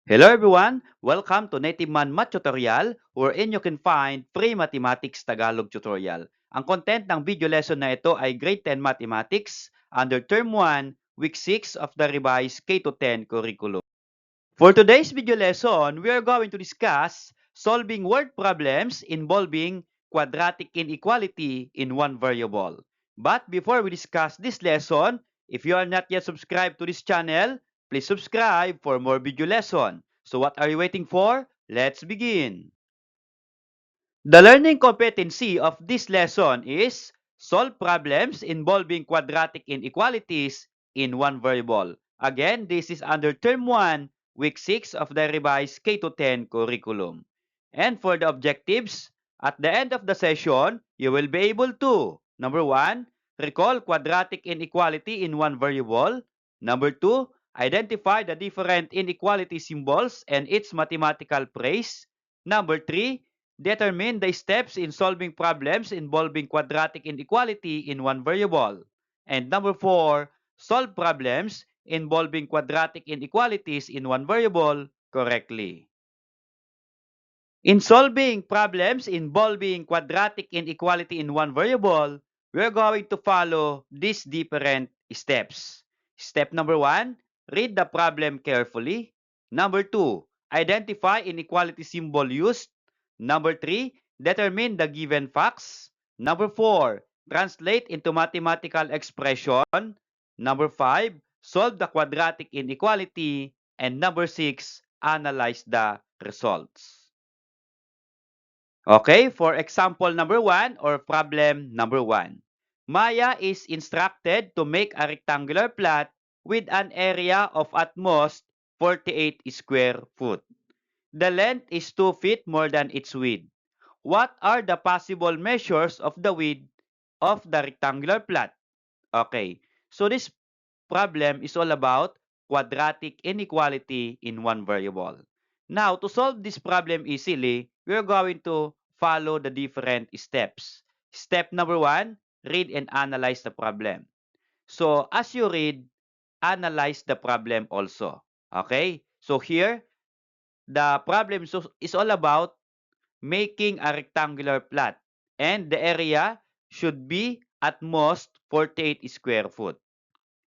Hello everyone! Welcome to Native Man Math Tutorial wherein you can find free mathematics Tagalog tutorial. Ang content ng video lesson na ito ay Grade 10 Mathematics under Term 1, Week 6 of the revised K-10 curriculum. For today's video lesson, we are going to discuss solving word problems involving quadratic inequality in one variable. But before we discuss this lesson, if you are not yet subscribed to this channel, please subscribe for more video lesson. So what are you waiting for? Let's begin. The learning competency of this lesson is solve problems involving quadratic inequalities in one variable. Again, this is under Term 1, Week 6 of the revised K-10 curriculum. And for the objectives, at the end of the session, you will be able to number 1, recall quadratic inequality in one variable. Number 2, identify the different inequality symbols and its mathematical praise. Number 3, determine the steps in solving problems involving quadratic inequality in one variable. And number 4, solve problems involving quadratic inequalities in one variable correctly. In solving problems involving quadratic inequality in one variable, we're going to follow these different steps. Step number 1, read the problem carefully. Number 2, identify inequality symbol used. Number 3, determine the given facts. Number 4, translate into mathematical expression. Number 5, solve the quadratic inequality. And number 6, analyze the results. Okay, for example number 1 or problem number 1. Maya is instructed to make a rectangular plot with an area of at most 48 square foot. The length is 2 feet more than its width. What are the possible measures of the width of the rectangular plot? Okay, so this problem is all about quadratic inequality in one variable. Now, to solve this problem easily, we're going to follow the different steps. Step number 1, read and analyze the problem. So, as you read, analyze the problem also. Okay? So, here, the problem is all about making a rectangular plot. And the area should be at most 48 square foot.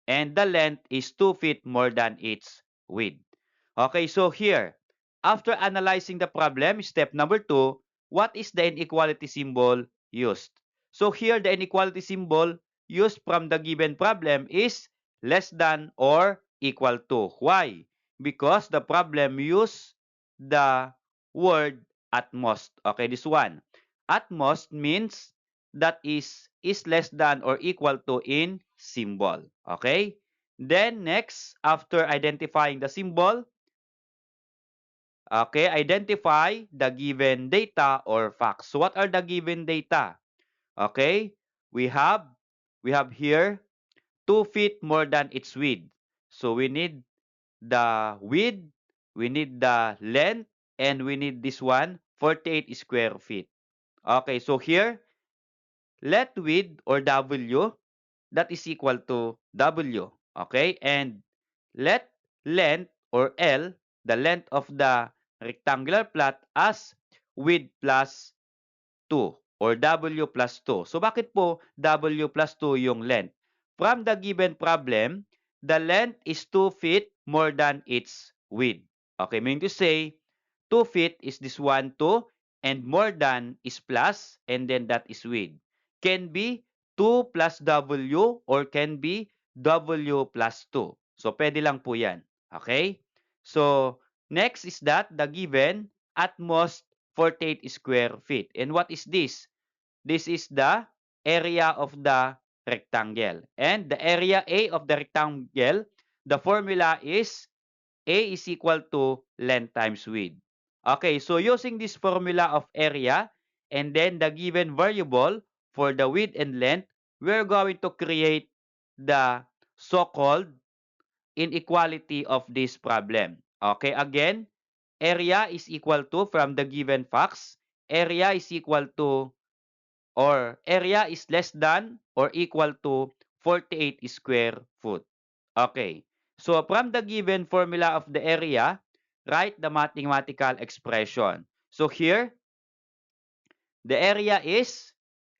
And the length is 2 feet more than its width. Okay, so here, after analyzing the problem, step number 2, what is the inequality symbol used? So here, the inequality symbol used from the given problem is less than or equal to. Why? Because the problem used the word at most. Okay, this one. At most means that is less than or equal to in symbol. Okay? Then next, after identifying the symbol, okay, identify the given data or facts. So what are the given data? Okay? We have here 2 feet more than its width. So we need the width, we need the length, and we need this one, 48 square feet. Okay, so here, let width or W that is equal to W. Okay? And let length or L, the length of the rectangular plot as width plus 2 or W plus 2. So bakit po W plus 2 yung length? From the given problem, the length is 2 feet more than its width. Okay, meaning to say, 2 feet is this one, 2, and more than is plus, and then that is width. Can be 2 plus W or can be W plus 2. So, pwede lang po yan. Okay? So, next is that the given at most 48 square feet. And what is this? This is the area of the rectangle. And the area A of the rectangle, the formula is A is equal to length times width. Okay, so using this formula of area and then the given variable for the width and length, we're going to create the so-called inequality of this problem. Okay, again, area is equal to, from the given facts, area is equal to, or area is less than or equal to 48 square foot. Okay, so from the given formula of the area, write the mathematical expression. So here, the area is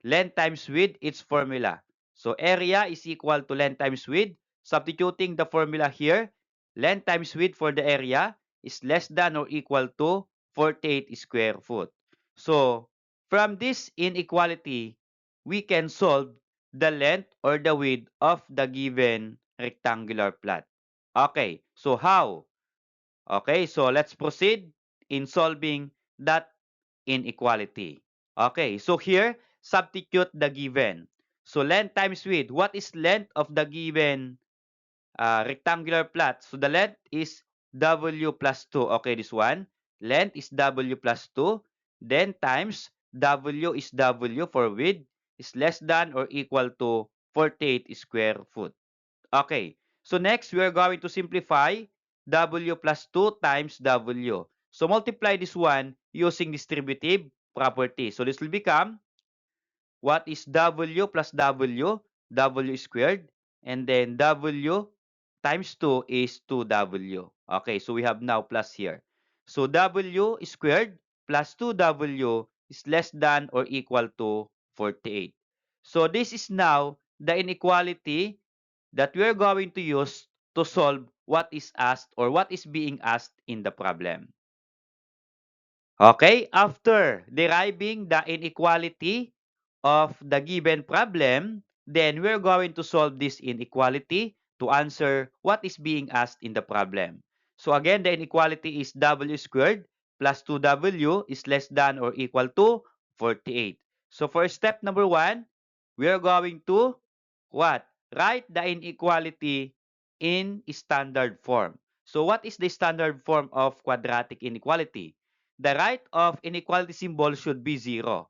length times width, its formula. So area is equal to length times width. Substituting the formula here, length times width for the area is less than or equal to 48 square foot. So from this inequality, we can solve the length or the width of the given rectangular plot. Okay, so how? Okay, so let's proceed in solving that inequality. Okay, so here, substitute the given. So length times width. What is length of the given rectangular plot? So the length is W plus 2. Okay, this one. Length is W plus 2. Then times W is W for width is less than or equal to 48 square foot. Okay. So next, we are going to simplify W plus 2 times W. So multiply this one using distributive property. So this will become, what is W plus W? W squared. And then W times 2 is 2W. Okay, so we have now plus here. So W squared plus 2W is less than or equal to 48. So this is now the inequality that we are going to use to solve what is asked or what is being asked in the problem. Okay, after deriving the inequality of the given problem, then we're going to solve this inequality to answer what is being asked in the problem. So again, the inequality is W squared plus 2W is less than or equal to 48. So for step number 1, we are going to what? Write the inequality in standard form. So what is the standard form of quadratic inequality? The right of inequality symbol should be 0.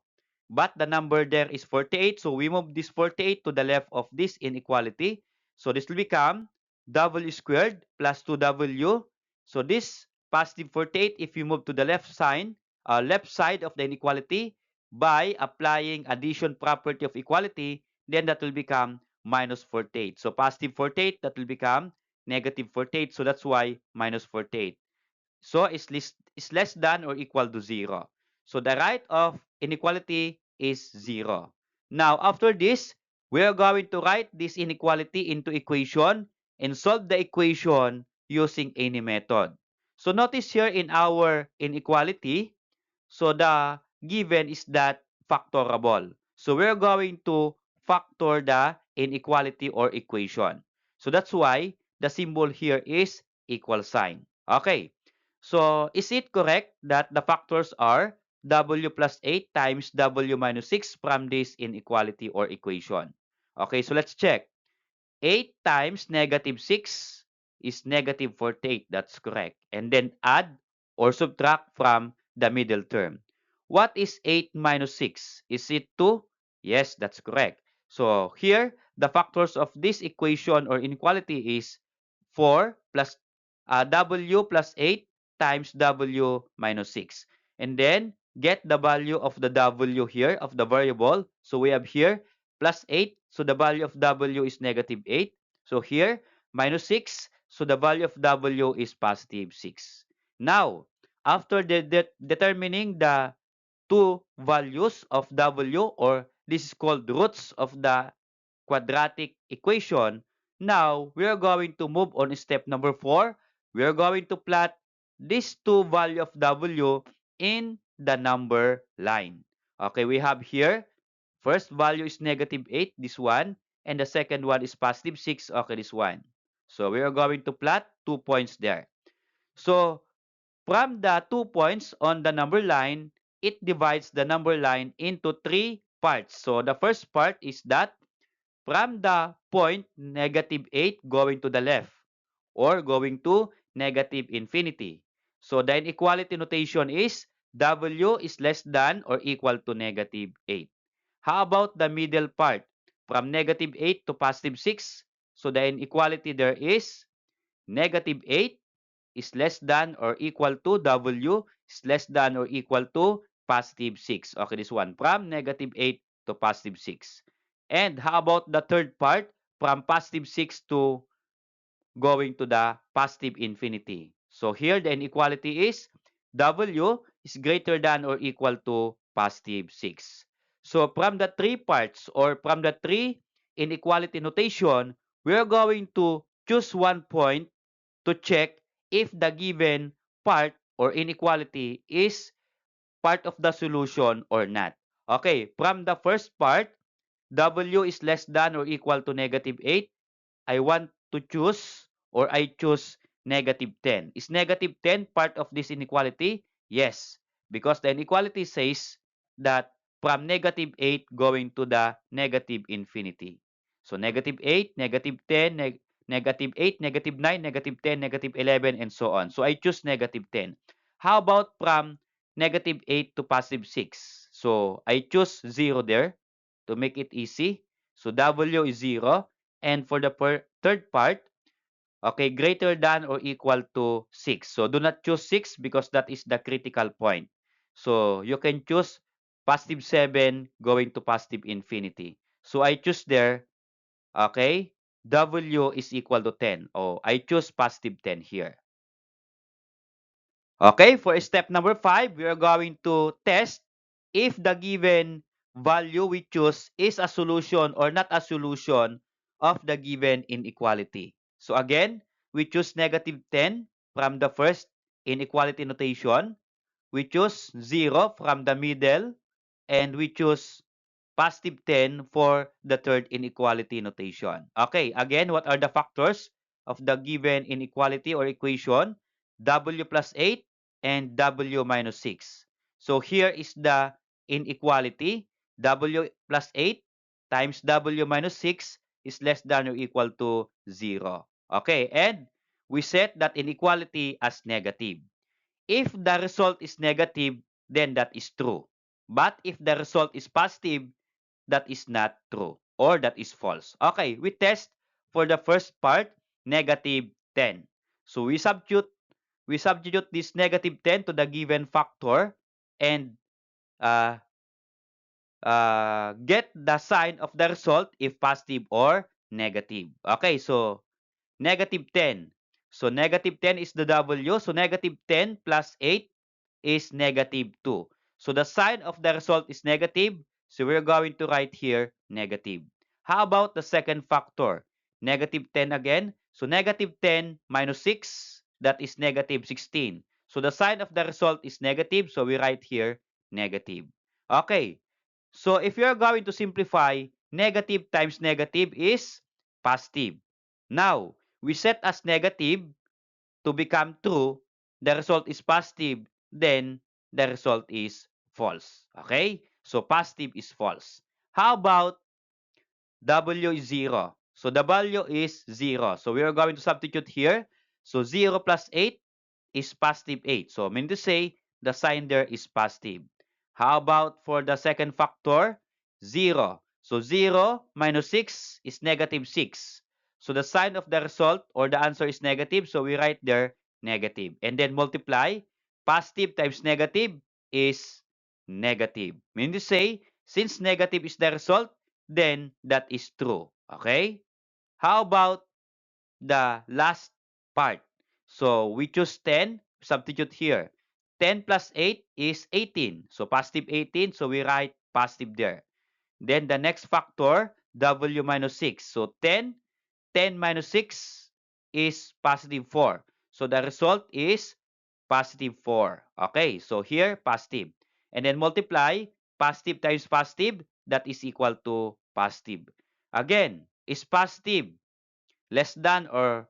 But the number there is 48. So we move this 48 to the left of this inequality. So this will become W squared plus 2W. So this positive 48, if you move to the left side of the inequality by applying addition property of equality, then that will become minus 48. So positive 48, that will become negative 48. So that's why minus 48. So is less than or equal to 0. So the right of inequality is 0. Now, after this, we are going to write this inequality into equation and solve the equation using any method. So notice here in our inequality, so the given is that factorable. So we're going to factor the inequality or equation. So that's why the symbol here is equal sign. Okay. So is it correct that the factors are W plus 8 times W minus 6 from this inequality or equation? Okay, so let's check. 8 times negative 6 is negative 48. That's correct. And then add or subtract from the middle term. What is 8 minus 6? Is it 2? Yes, that's correct. So here, the factors of this equation or inequality is 4 plus W plus 8 times W minus 6. And then get the value of the W here of the variable. So we have here plus 8. So the value of W is negative 8. So here, minus 6. So the value of W is positive 6. Now, after determining the two values of W, or this is called roots of the quadratic equation, now we are going to move on step number 4. We are going to plot these two value of W in the number line. Okay, we have here, first value is negative 8, this one, and the second one is positive 6, okay, this one. So we are going to plot 2 points there. So from the 2 points on the number line, it divides the number line into 3 parts. So the first part is that from the point negative 8 going to the left or going to negative infinity. So the inequality notation is W is less than or equal to negative 8. How about the middle part? From negative 8 to positive 6. So the inequality there is negative 8 is less than or equal to W is less than or equal to positive 6. Okay, this one from negative 8 to positive 6. And how about the third part from positive 6 to going to the positive infinity? So here the inequality is W is greater than or equal to positive 6. So from the three parts or from the three inequality notation, we are going to choose one point to check if the given part or inequality is part of the solution or not. Okay, from the first part, W is less than or equal to negative 8. I want to choose or I choose negative 10. Is negative 10 part of this inequality? Yes, because the inequality says that from negative 8 going to the negative infinity. So negative 8, negative 10, negative 8, negative 9, negative 10, negative 11, and so on. So I choose negative 10. How about from negative 8 to positive 6? So I choose 0 there to make it easy. So W is 0. And for the third part, okay, greater than or equal to 6. So do not choose 6 because that is the critical point. So you can choose positive 7 going to positive infinity. So I choose there, okay, W is equal to 10. Oh, I choose positive 10 here. Okay, for step number 5, we are going to test if the given value we choose is a solution or not a solution of the given inequality. So again, we choose negative 10 from the first inequality notation. We choose 0 from the middle, and we choose positive 10 for the third inequality notation. Okay, again, what are the factors of the given inequality or equation? W plus 8 and W minus 6. So here is the inequality. W plus 8 times W minus 6 is less than or equal to 0. Okay, and we set that inequality as negative. If the result is negative, then that is true. But if the result is positive, that is not true or that is false. Okay, we test for the first part, negative 10. So we substitute this negative 10 to the given factor and uh, get the sign of the result if positive or negative. Okay, so negative 10. So negative 10 is the W. So negative 10 plus 8 is negative 2. So the sign of the result is negative. So we're going to write here negative. How about the second factor? Negative 10 again. So negative 10 minus 6, that is negative 16. So the sign of the result is negative. So we write here negative. Okay. So if you're going to simplify, negative times negative is positive. Now, we set as negative to become true, the result is positive, then the result is false. Okay? So positive is false. How about W is 0? So the value is 0. So we are going to substitute here. So 0 plus 8 is positive 8. So mean to say the sign there is positive. How about for the second factor? 0. So 0 minus 6 is negative 6. So the sign of the result or the answer is negative. So we write there negative. And then multiply. Positive times negative is negative. Mean to say, since negative is the result, then that is true. Okay? How about the last part? So we choose 10, substitute here. 10 plus 8 is 18. So positive 18, so we write positive there. Then the next factor, W minus 6. So 10 minus 6 is positive 4. So the result is positive 4. Okay, so here, positive. And then multiply, positive times positive, that is equal to positive. Again, is positive less than or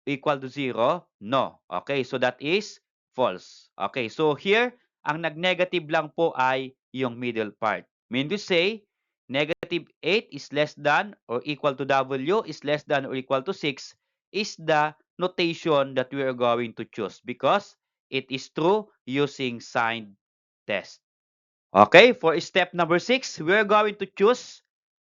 equal to 0? No. Okay, so that is false. Okay, so here, ang nag-negative lang po ay yung middle part. Mean to say, negative 8 is less than or equal to W is less than or equal to 6 is the notation that we are going to choose because it is true using signed test. Okay, for step number 6, we're going to choose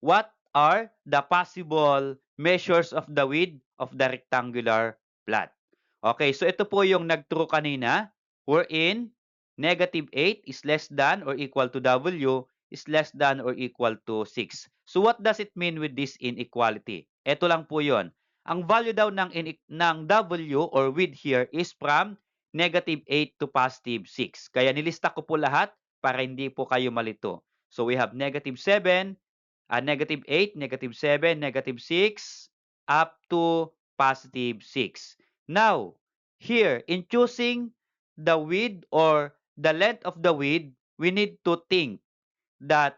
what are the possible measures of the width of the rectangular plot. Okay, so ito po yung nag-true kanina, wherein negative 8 is less than or equal to W is less than or equal to 6. So what does it mean with this inequality? Ito lang po yun. ang value daw ng W or width here is from negative 8 to positive 6. Kaya nilista ko po lahat para hindi po kayo malito. So we have negative 7, negative 8, negative 7, negative 6, up to positive 6. Now, here, in choosing the width or the length of the width, we need to think that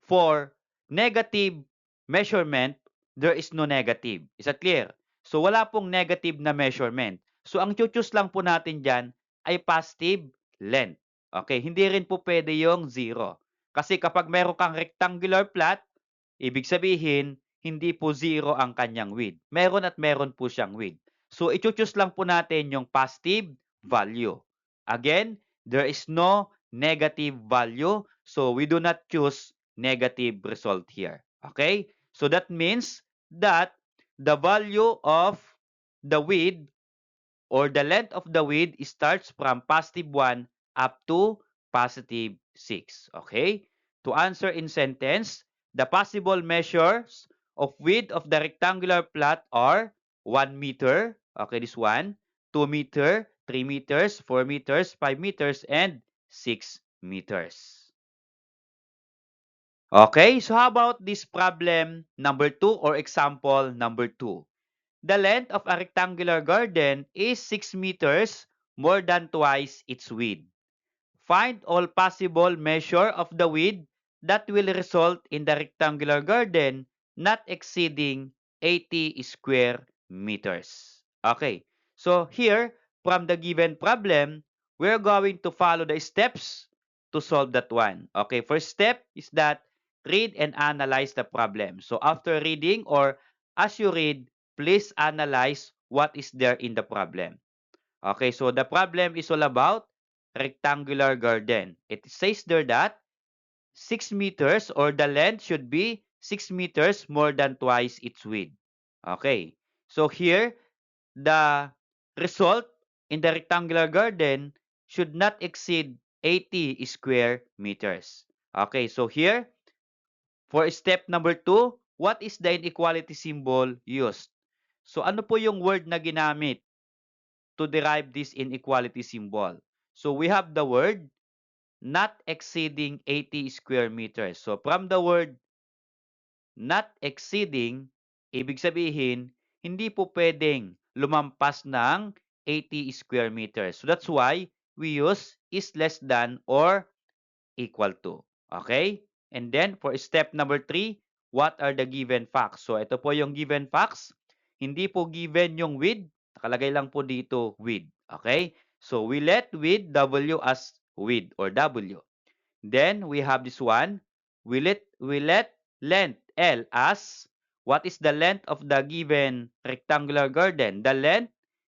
for negative measurement, there is no negative. Is that clear? So, wala pong negative na measurement. So, ang choose lang po natin dyan ay positive length. Okay? Hindi rin po pwede yung 0. Kasi kapag meron kang rectangular plot, ibig sabihin, hindi po 0 ang kanyang width. Meron at meron po siyang width. So, i-choose lang po natin yung positive value. Again, there is no negative value. So, we do not choose negative result here. Okay? So, that means that the value of the width or the length of the width starts from positive 1 up to positive 6. Okay? To answer in sentence, the possible measures of width of the rectangular plot are 1 meter, okay, this one, 2 meter, 3 meters, 4 meters, 5 meters, and 6 meters. Okay, so how about this problem number 2 or example number 2? The length of a rectangular garden is 6 meters, more than twice its width. Find all possible measure of the width that will result in the rectangular garden not exceeding 80 square meters. Okay, so here, from the given problem, we're going to follow the steps to solve that one. Okay, first step is that read and analyze the problem. So after reading or as you read, please analyze what is there in the problem. Okay, so the problem is all about rectangular garden. It says there that 6 meters or the length should be 6 meters more than twice its width. Okay, so here the result in the rectangular garden should not exceed 80 square meters. Okay, so here for step number 2, what is the inequality symbol used? So ano po yung word na ginamit to derive this inequality symbol? So we have the word not exceeding 80 square meters. So from the word not exceeding, ibig sabihin, hindi po pwedeng lumampas ng 80 square meters. So that's why we use is less than or equal to. Okay? And then for step number 3, what are the given facts? So ito po yung given facts. Hindi po given yung width. Nakalagay lang po dito width. Okay? So we let width W as width or W. Then we have this one. We let length L as what is the length of the given rectangular garden? The length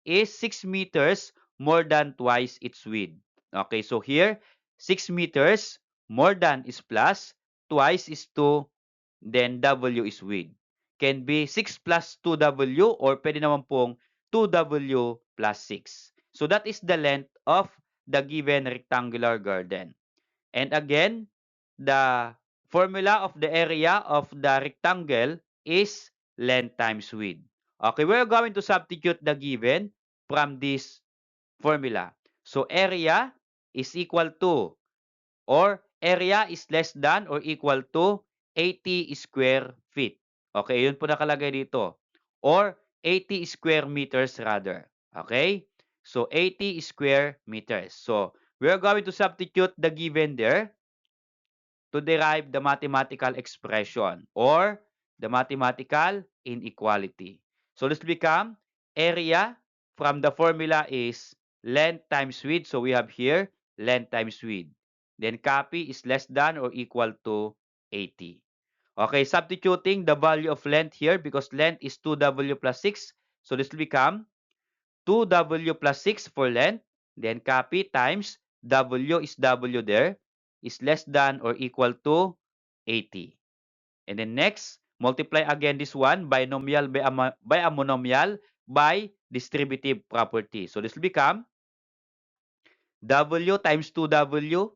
is 6 meters more than twice its width. Okay, so here 6 meters more than is plus, twice is 2, then W is width. Can be 6 plus 2W or pwede naman pong 2W plus 6. So that is the length of the given rectangular garden. And again, the formula of the area of the rectangle is length times width. Okay, we're going to substitute the given from this formula. So area is equal to or area is less than or equal to 80 square feet. Okay, yun po nakalagay dito. Or 80 square meters rather. Okay? So 80 square meters. So we are going to substitute the given there to derive the mathematical expression or the mathematical inequality. So let's become area from the formula is length times width. So we have here length times width. Then copy is less than or equal to 80. Okay, substituting the value of length here because length is 2W plus 6. So this will become 2W plus 6 for length. Then copy times W is W there is less than or equal to 80. And then next, multiply again this one binomial by a monomial by distributive property. So this will become W times 2W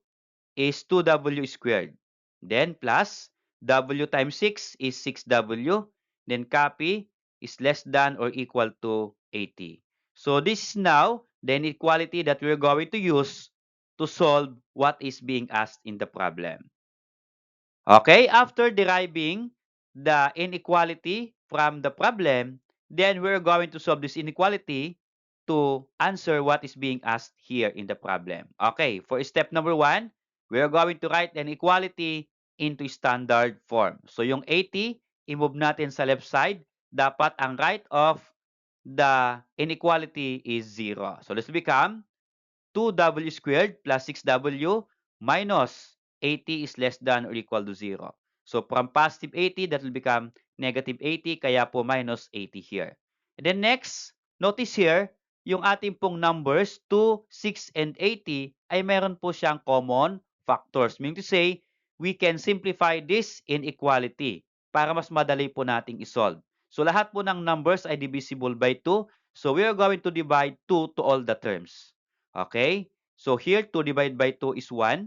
is 2W squared. Then plus W times 6 is 6W. Then copy is less than or equal to 80. So this is now the inequality that we're going to use to solve what is being asked in the problem. Okay, after deriving the inequality from the problem, then we're going to solve this inequality to answer what is being asked here in the problem. Okay, for step number 1, we're going to write an inequality into standard form. So yung 80, i-move natin sa left side. Dapat ang right of the inequality is 0. So let's become 2w squared plus 6w minus 80 is less than or equal to 0. So from positive 80, that will become negative 80, kaya po minus 80 here. And then next, notice here, yung ating pong numbers, 2, 6, and 80, ay meron po siyang common factors. Meaning to say, we can simplify this inequality para mas madali po nating isolve. So lahat po ng numbers ay divisible by 2. So we are going to divide 2 to all the terms. Okay? So here, 2 divided by 2 is 1.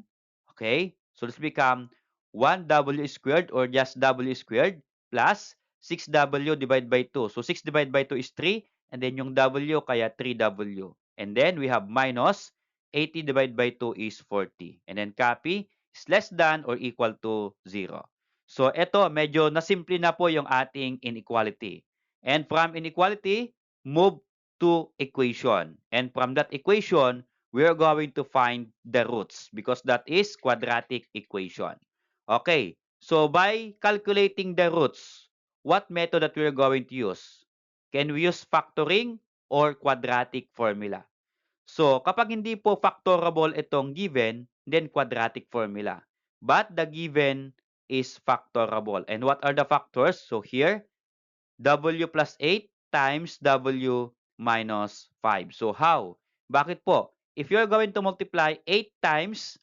Okay? So this become 1w squared or just w squared plus 6w divided by 2. So 6 divided by 2 is 3. And then yung w, kaya 3w. And then we have minus 80 divided by 2 is 40. And then copy is less than or equal to 0. So ito, medyo nasimple na po yung ating inequality. And from inequality, move to equation. And from that equation, we are going to find the roots because that is quadratic equation. Okay, so by calculating the roots, what method that we are going to use? Can we use factoring or quadratic formula? So kapag hindi po factorable itong given, then quadratic formula. But the given is factorable. And what are the factors? So here, w plus 8 times w minus 5. So how? Bakit po? If you're going to multiply 8 times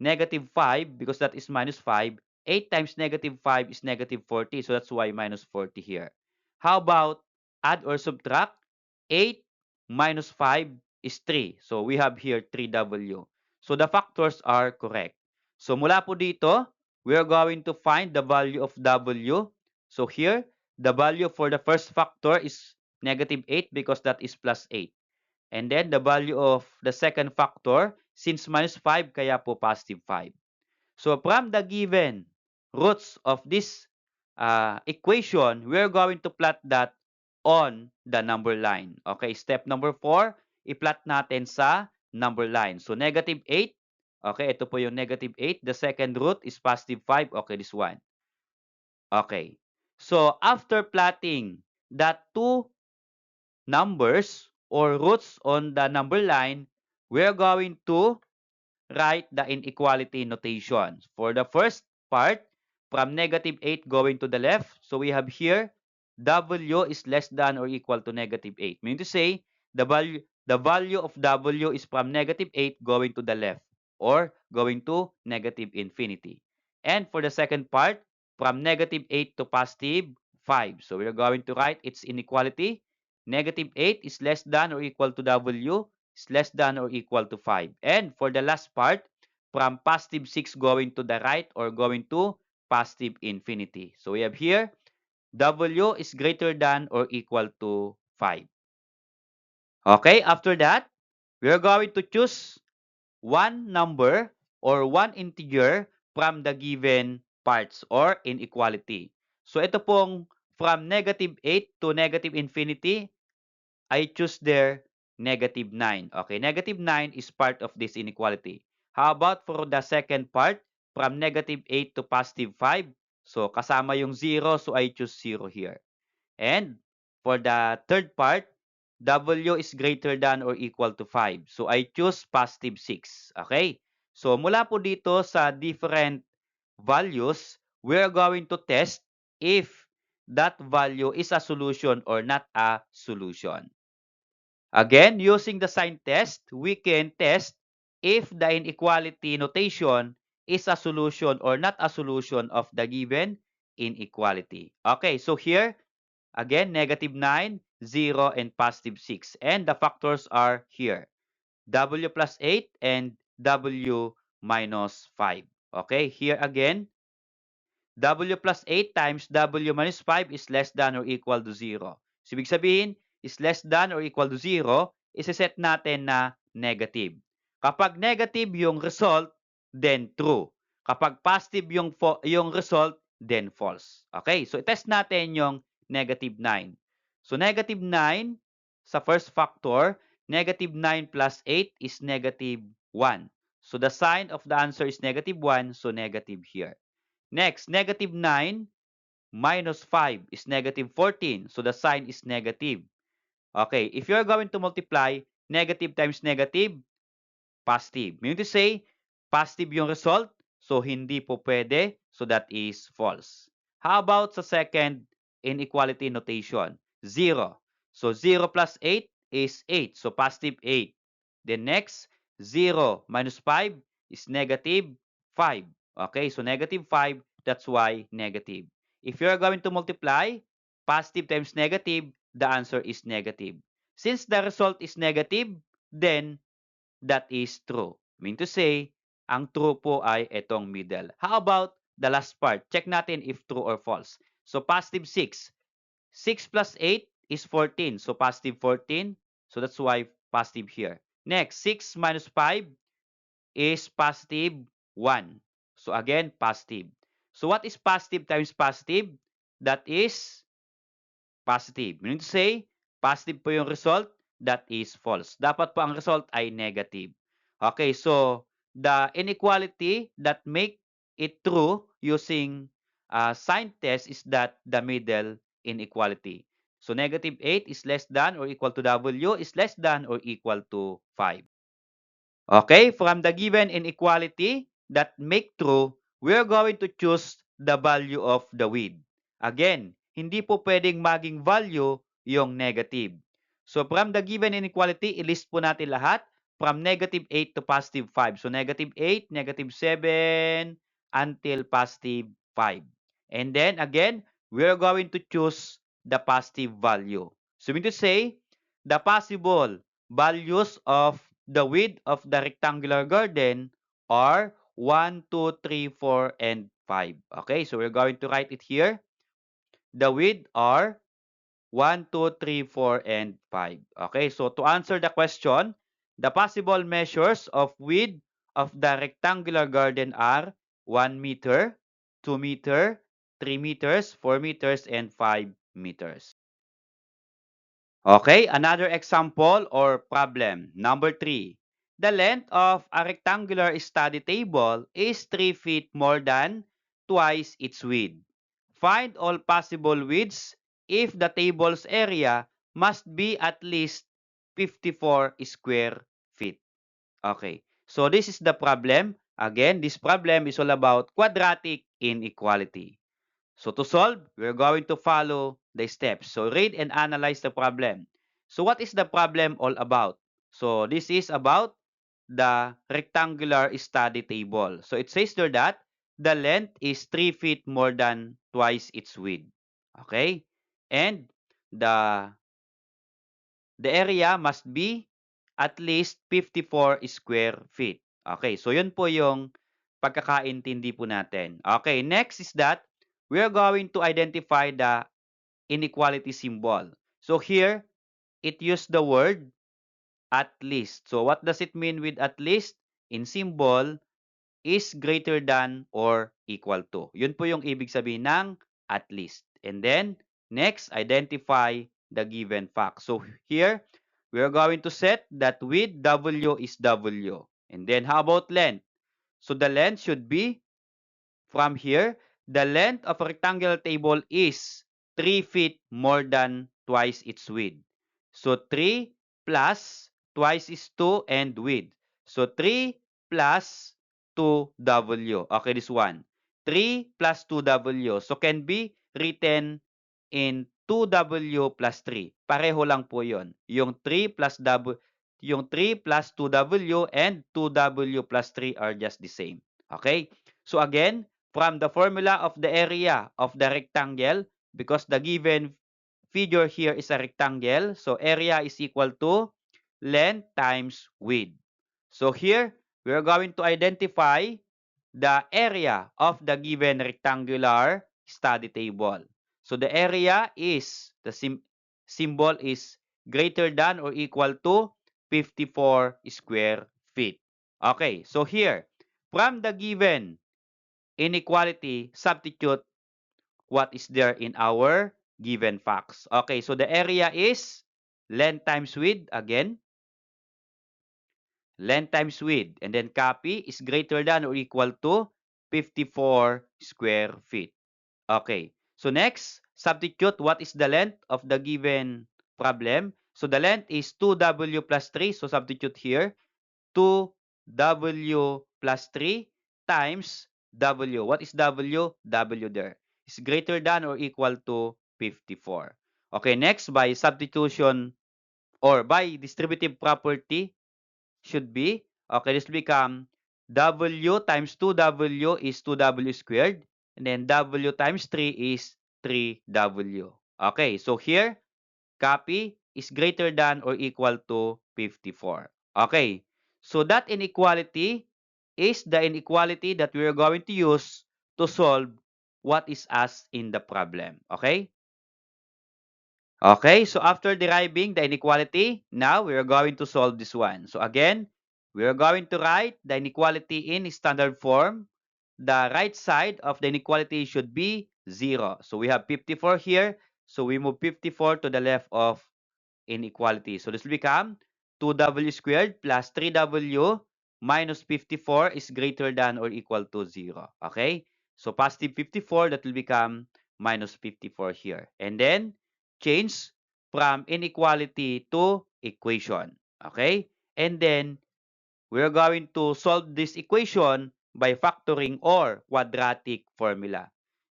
negative 5, because that is minus 5, 8 times negative 5 is negative 40. So that's why minus 40 here. How about add or subtract? 8 minus 5 is 3. So we have here 3w. So the factors are correct. So mula po dito, we are going to find the value of w. So here, the value for the first factor is negative 8 because that is plus 8. And then the value of the second factor, since minus 5, kaya po positive 5. So from the given roots of this equation, we're going to plot that on the number line. Okay, step number 4, i-plot natin sa number line. So negative 8, okay, ito po yung negative 8. The second root is positive 5. Okay, this one. Okay. So after plotting that two numbers or roots on the number line, we're going to write the inequality notation. For the first part, from negative 8 going to the left, so we have here w is less than or equal to negative 8. Meaning to say, the value of w is from negative 8 going to the left or going to negative infinity. And for the second part, from negative 8 to positive 5. So we're going to write its inequality. Negative 8 is less than or equal to w is less than or equal to 5. And for the last part, from positive 6 going to the right or going to positive infinity. So we have here, w is greater than or equal to 5. Okay, after that, we are going to choose one number or one integer from the given parts or inequality. So ito pong from negative 8 to negative infinity, I choose there negative 9. Okay, negative 9 is part of this inequality. How about for the second part, from negative 8 to positive 5? So, kasama yung 0, so I choose 0 here. And for the third part, w is greater than or equal to 5. So, I choose positive 6. Okay? So, mula po dito sa different values, we are going to test if that value is a solution or not a solution. Again, using the sign test, we can test if the inequality notation is a solution or not a solution of the given inequality. Okay, so here, again, negative 9, 0, and positive 6. And the factors are here, w plus 8 and w minus 5. Okay, here again, W plus 8 times W minus 5 is less than or equal to 0. So, ibig sabihin, is less than or equal to 0, isa-set natin na negative. Kapag negative yung result, then true. Kapag positive yung result, then false. Okay, so test natin yung negative 9. So, negative 9 sa first factor, negative 9 plus 8 is negative 1. So, the sign of the answer is negative 1, so negative here. Next, negative 9 minus 5 is negative 14. So, the sign is negative. Okay, if you're going to multiply negative times negative, positive. Meaning to say, positive yung result, so hindi po pwede, so that is false. How about sa second inequality notation? 0. So, 0 plus 8 is 8. So, positive 8. Then next, 0 minus 5 is negative 5. Okay, so negative 5, that's why negative. If you're going to multiply positive times negative, the answer is negative. Since the result is negative, then that is true. Mean to say, ang true po ay itong middle. How about the last part? Check natin if true or false. So, positive 6. 6 plus 8 is 14. So, positive 14. So, that's why positive here. Next, 6 minus 5 is positive 1. So, again, positive. So, what is positive times positive? That is positive. Meaning to say, positive po yung result, that is false. Dapat po ang result ay negative. Okay, so the inequality that make it true using sign test is that the middle inequality. So negative 8 is less than or equal to W is less than or equal to 5. Okay, from the given inequality that make true, we are going to choose the value of the width. Again, hindi po pwedeng maging value yung negative. So from the given inequality, ilist po natin lahat from negative 8 to positive 5. So negative 8, negative 7, until positive 5. And then again, we are going to choose the positive value. So mean to say, the possible values of the width of the rectangular garden are 1, 2, 3, 4, and 5. Okay, so we're going to write it here. The width are 1, 2, 3, 4, and 5. Okay, so to answer the question, the possible measures of width of the rectangular garden are 1 meter, 2 meter, 3 meters, 4 meters, and 5 meters. Okay, another example or problem. Number 3. The length of a rectangular study table is 3 feet more than twice its width. Find all possible widths if the table's area must be at least 54 square feet. Okay, so this is the problem. Again, this problem is all about quadratic inequality. So to solve, we're going to follow the steps. So read and analyze the problem. So what is the problem all about? So this is about the rectangular study table. So it says there that the length is 3 feet more than twice its width. Okay? And the area must be at least 54 square feet. Okay, so yun po yung pagkakaintindi po natin. Okay, next is that we are going to identify the inequality symbol. So here, it used the word at least. So what does it mean with at least? In symbol, is greater than or equal to. Yun po yung ibig sabihin ng at least. And then, next, identify the given fact. So here, we are going to set that width W is W. And then, how about length? So the length should be from here, the length of a rectangular table is 3 feet more than twice its width. So 3 plus twice is 2 and width. So 3 plus 2W. Okay, this one. 3 plus 2W. So can be written in 2W plus 3. Pareho lang po yon. Yung 3 plus 2W and 2W plus 3 are just the same. Okay? So again, from the formula of the area of the rectangle, because the given figure here is a rectangle, so area is equal to length times width. So here, we are going to identify the area of the given rectangular study table. So the area is, the symbol is greater than or equal to 54 square feet. Okay, so here, from the given inequality, substitute what is there in our given facts. Okay, so the area is length times width, again, length times width, and then copy is greater than or equal to 54 square feet. Okay, so next, substitute what is the length of the given problem. So the length is 2w plus 3, so substitute here, 2w plus 3 times w. What is w? W there is greater than or equal to 54. Okay, next, by substitution or by distributive property, should be, okay, this become w times 2w is 2w squared, and then w times 3 is 3w. Okay, so here, copy is greater than or equal to 54. Okay, so that inequality is the inequality that we are going to use to solve what is asked in the problem. Okay? Okay, so after deriving the inequality, now we are going to solve this one. So again, we are going to write the inequality in standard form. The right side of the inequality should be 0. So we have 54 here. So we move 54 to the left of inequality. So this will become 2w squared plus 3w minus 54 is greater than or equal to 0. Okay? So positive 54, that will become minus 54 here. And then change from inequality to equation. Okay? And then we're going to solve this equation by factoring or quadratic formula.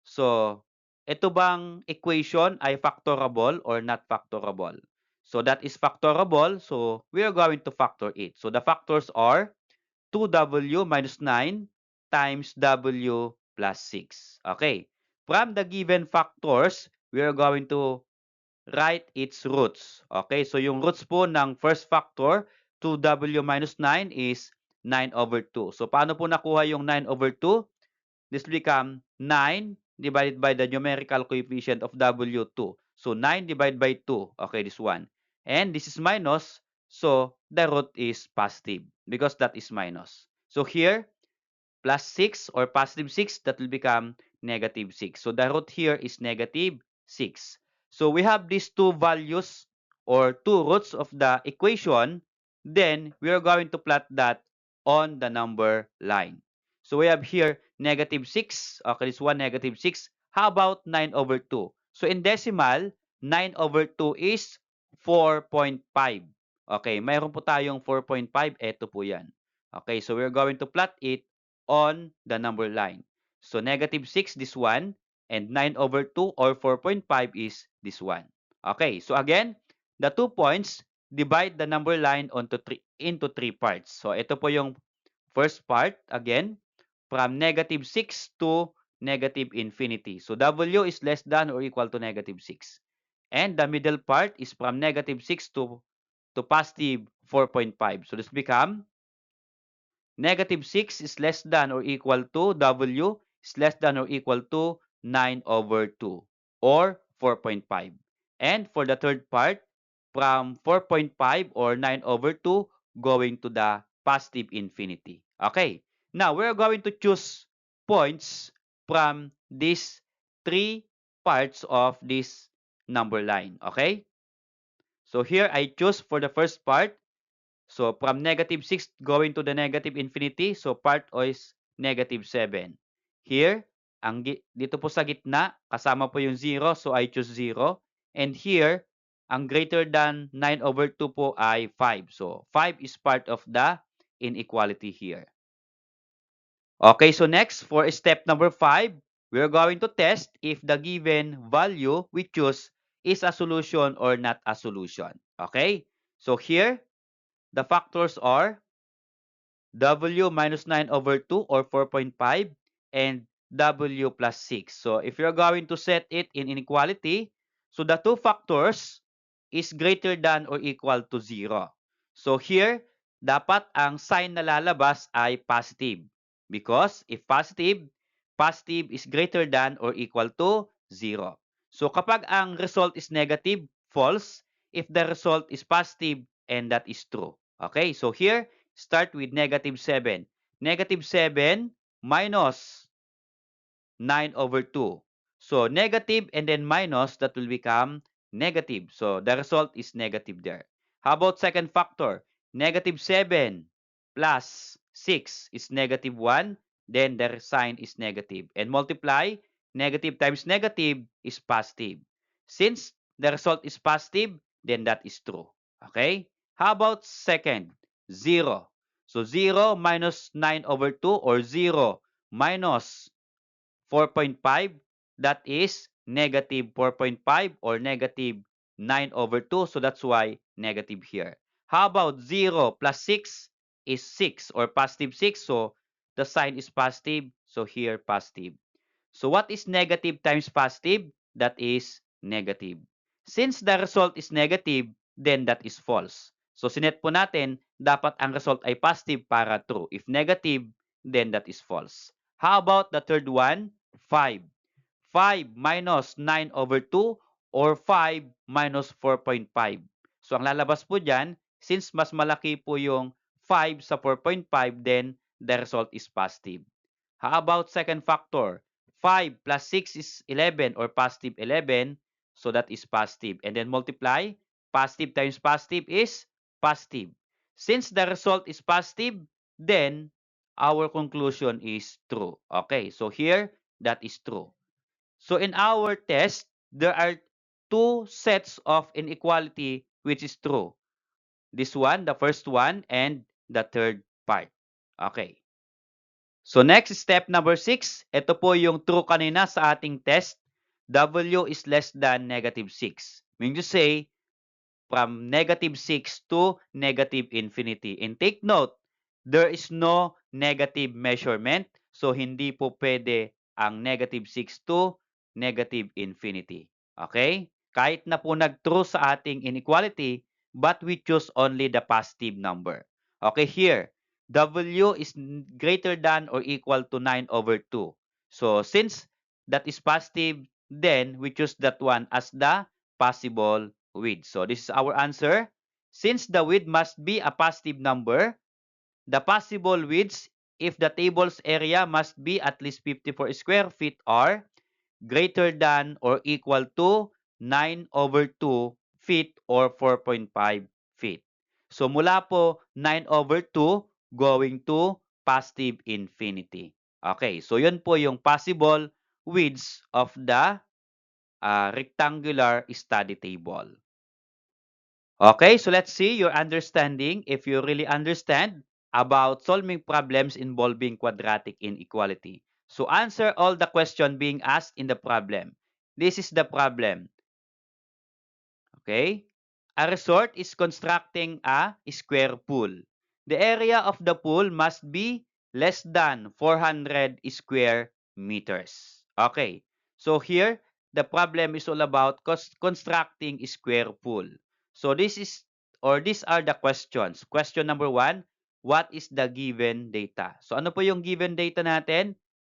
So, ito bang equation ay factorable or not factorable? So, that is factorable. So, we are going to factor it. So, the factors are 2w minus 9 times w plus 6. Okay. From the given factors, we are going to write its roots. Okay, so yung roots po ng first factor, 2w minus 9 is 9 over 2. So, paano po nakuha yung 9 over 2? This will become 9 divided by the numerical coefficient of w2. So, 9 divided by 2. Okay, this one. And this is minus, so the root is positive because that is minus. So, here, plus 6 or positive 6, that will become negative 6. So the root here is negative 6. So we have these two values or two roots of the equation. Then we are going to plot that on the number line. So we have here negative 6. Okay, this one negative 6. How about 9 over 2? So in decimal, 9 over 2 is 4.5. Okay, mayroon po tayong 4.5. Ito po yan. Okay, so we're going to plot it on the number line. So negative 6, this one, and 9 over 2 or 4.5 is this one. Okay, so again, the 2 points, divide the number line into 3 parts. So ito po yung first part, again, from negative 6 to negative infinity. So W is less than or equal to negative 6. And the middle part is from negative 6 to positive 4.5. So this become negative 6 is less than or equal to W is less than or equal to 9 over 2 or 4.5. And for the third part, from 4.5 or 9 over 2 going to the positive infinity. Okay, now we're going to choose points from these three parts of this number line. Okay, so here I choose for the first part. So, from negative 6 going to the negative infinity, so part O is negative 7. Here, dito po sa gitna, kasama po yung 0, so I choose 0. And here, ang greater than 9 over 2 po ay 5. So, 5 is part of the inequality here. Okay, so next, for step number 5, we are going to test if the given value we choose is a solution or not a solution. Okay, so here, the factors are W minus 9 over 2 or 4.5 and W plus 6. So if you're going to set it in inequality, so the two factors is greater than or equal to 0. So here, dapat ang sign na lalabas ay positive. Because if positive, positive is greater than or equal to 0. So kapag ang result is negative, false. If the result is positive, and that is true. Okay, so here, start with negative 7. Negative 7 minus 9 over 2. So negative and then minus, that will become negative. So the result is negative there. How about second factor? Negative 7 plus 6 is negative 1. Then the sign is negative. And multiply, negative times negative is positive. Since the result is positive, then that is true. Okay? How about second? 0. So 0 minus 9 over 2 or 0 minus 4.5, that is negative 4.5 or negative 9 over 2. So that's why negative here. How about 0 plus 6 is 6 or positive 6. So the sign is positive. So here positive. So what is negative times positive? That is negative. Since the result is negative, then that is false. So sinet po natin, dapat ang result ay positive para true. If negative, then that is false. How about the third one? 5. 5 minus 9 over 2 or 5 minus 4.5. So ang lalabas po dyan, since mas malaki po yung 5 sa 4.5, then the result is positive. How about second factor? 5 plus 6 is 11 or positive 11. So that is positive. And then multiply. Positive times positive is positive. Since the result is positive, then our conclusion is true. Okay, so here, that is true. So in our test, there are two sets of inequality which is true. This one, the first one, and the third part. Okay. So next, step number 6. Ito po yung true kanina sa ating test. W is less than negative 6. Meaning to say, from negative 6 to negative infinity. And take note, there is no negative measurement. So hindi po pwede ang negative 6 to negative infinity. Okay? Kahit na po nag-true sa ating inequality, but we choose only the positive number. Okay, here, W is greater than or equal to 9 over 2. So since that is positive, then we choose that one as the possible width. So this is our answer. Since the width must be a positive number, the possible widths, if the table's area must be at least 54 square feet, are greater than or equal to 9 over 2 feet or 4.5 feet. So mula po 9 over 2 going to positive infinity. Okay, so yun po yung possible widths of the rectangular study table. Okay, so let's see your understanding, if you really understand about solving problems involving quadratic inequality. So answer all the question being asked in the problem. This is the problem. Okay? A resort is constructing a square pool. The area of the pool must be less than 400 square meters. Okay. So here, the problem is all about constructing a square pool. So this is, or these are the questions. Question number 1, what is the given data? So ano po yung given data natin?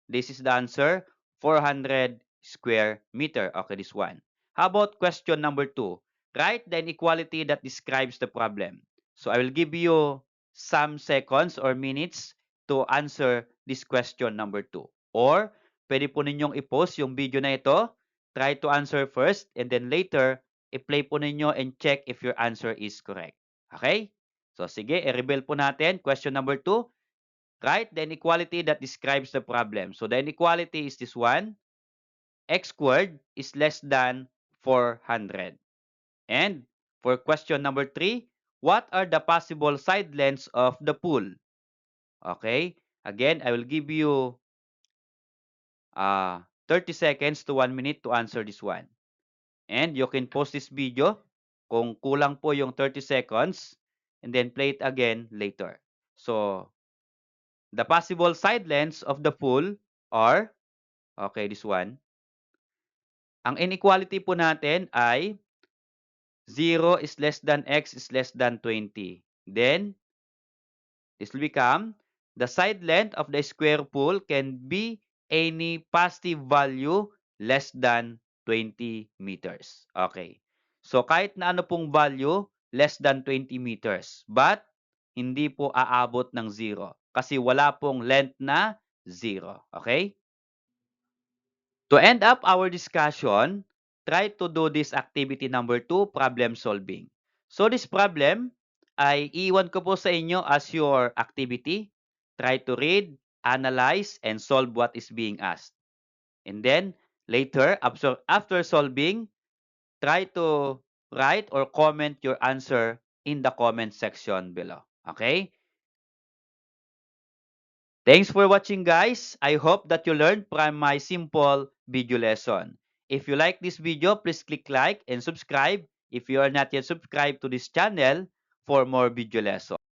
This is the answer, 400 square meter. Okay, this one. How about question number 2? Write the inequality that describes the problem. So I will give you some seconds or minutes to answer this question number 2. Or pwede po ninyong i-post yung video na ito. Try to answer first and then later, i-play po ninyo and check if your answer is correct. Okay? So sige, i-reveal po natin. Question number 2. Write the inequality that describes the problem. So the inequality is this one. X squared is less than 400. And for question number 3, what are the possible side lengths of the pool? Okay, again, I will give you 30 seconds to 1 minute to answer this one. And you can post this video kung kulang po yung 30 seconds and then play it again later. So, the possible side lengths of the pool are, okay, this one. Ang inequality po natin ay 0 is less than x is less than 20. Then, this will become The side length of the square pool can be any positive value less than 20 meters. Okay. So kahit na ano pong value, less than 20 meters. But hindi po aabot ng 0 kasi wala pong length na 0. Okay? To end up our discussion, try to do this activity number 2, problem solving. So this problem ay iwan ko po sa inyo as your activity. Try to read, analyze, and solve what is being asked. And then, later, after solving, try to write or comment your answer in the comment section below. Okay? Thanks for watching, guys. I hope that you learned from my simple video lesson. If you like this video, please click like and subscribe if you are not yet subscribed to this channel for more video lessons.